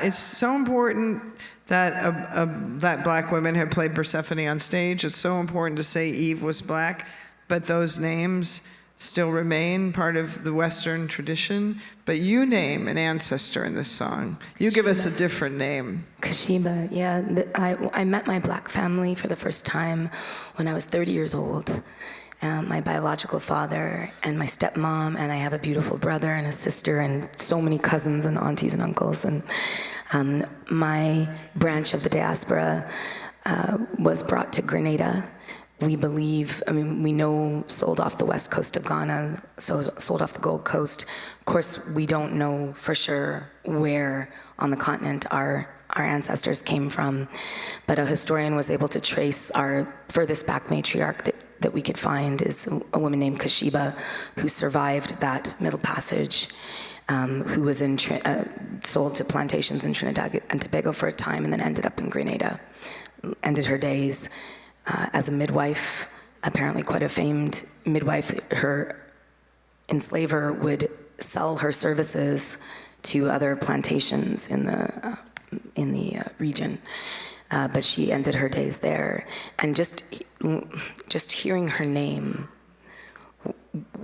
It's so important that black women have played Persephone on stage. It's so important to say Eve was black, but those names still remain part of the Western tradition. But you name an ancestor in this song. You give us a different name. Kashiba, yeah. I met my black family for the first time when I was 30 years old. My biological father and my stepmom, and I have a beautiful brother and a sister and so many cousins and aunties and uncles. And my branch of the diaspora was brought to Grenada. We believe, we know sold off the west coast of Ghana, sold off the Gold Coast. Of course, we don't know for sure where on the continent our ancestors came from, but a historian was able to trace our furthest back matriarch that we could find is a woman named Kashiba, who survived that Middle Passage, who was sold to plantations in Trinidad and Tobago for a time, and then ended up in Grenada, ended her days as a midwife, apparently quite a famed midwife. Her enslaver would sell her services to other plantations in the region, but she ended her days there. And just hearing her name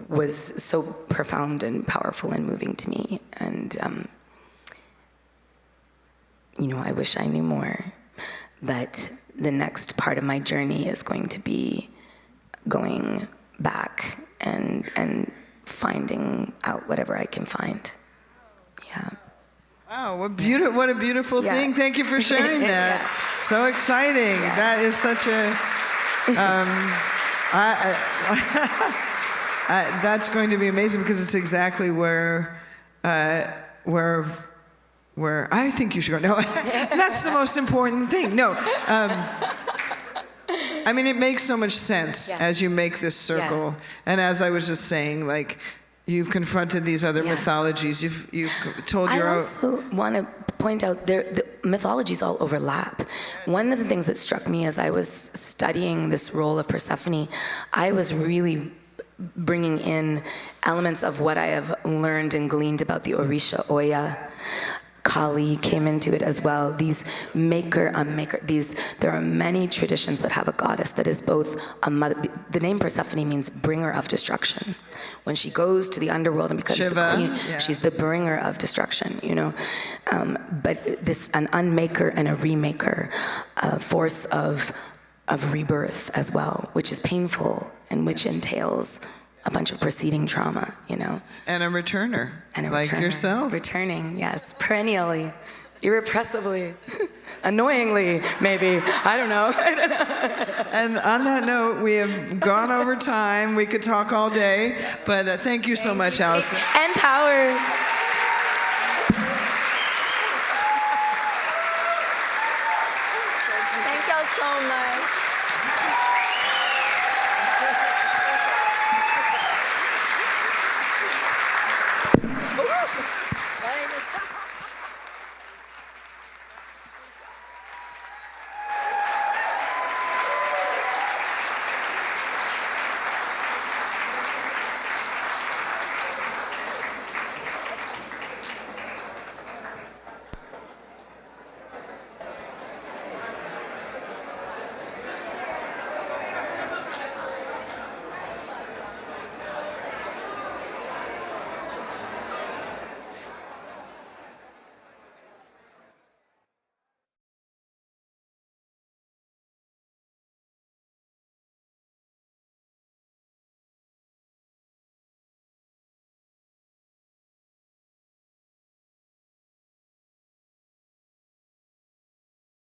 was so profound and powerful and moving to me. And I wish I knew more, but the next part of my journey is going to be going back and finding out whatever I can find. Yeah. Wow, what a beautiful thing. Thank you for sharing that. Yeah. So exciting. Yeah. That is such a that's going to be amazing, because it's exactly where I think you should go. No, that's the most important thing. No, it makes so much sense as you make this circle. Yeah. And as I was just saying, like, you've confronted these other mythologies. You've told your own. I also want to point out the mythologies all overlap. One of the things that struck me as I was studying this role of Persephone, I was really bringing in elements of what I have learned and gleaned about the Orisha Oya. Kali came into it as well. These maker, unmaker, there are many traditions that have a goddess that is both a mother. The name Persephone means bringer of destruction. When she goes to the underworld and becomes the queen, she's the bringer of destruction, But an unmaker and a remaker, a force of rebirth as well, which is painful and which entails a bunch of preceding trauma, And a returner, like yourself. Returning, yes, perennially, irrepressibly, annoyingly, maybe. I don't know. And on that note, we have gone over time. We could talk all day, but thank you so much, Allison. And power. Thank y'all so much.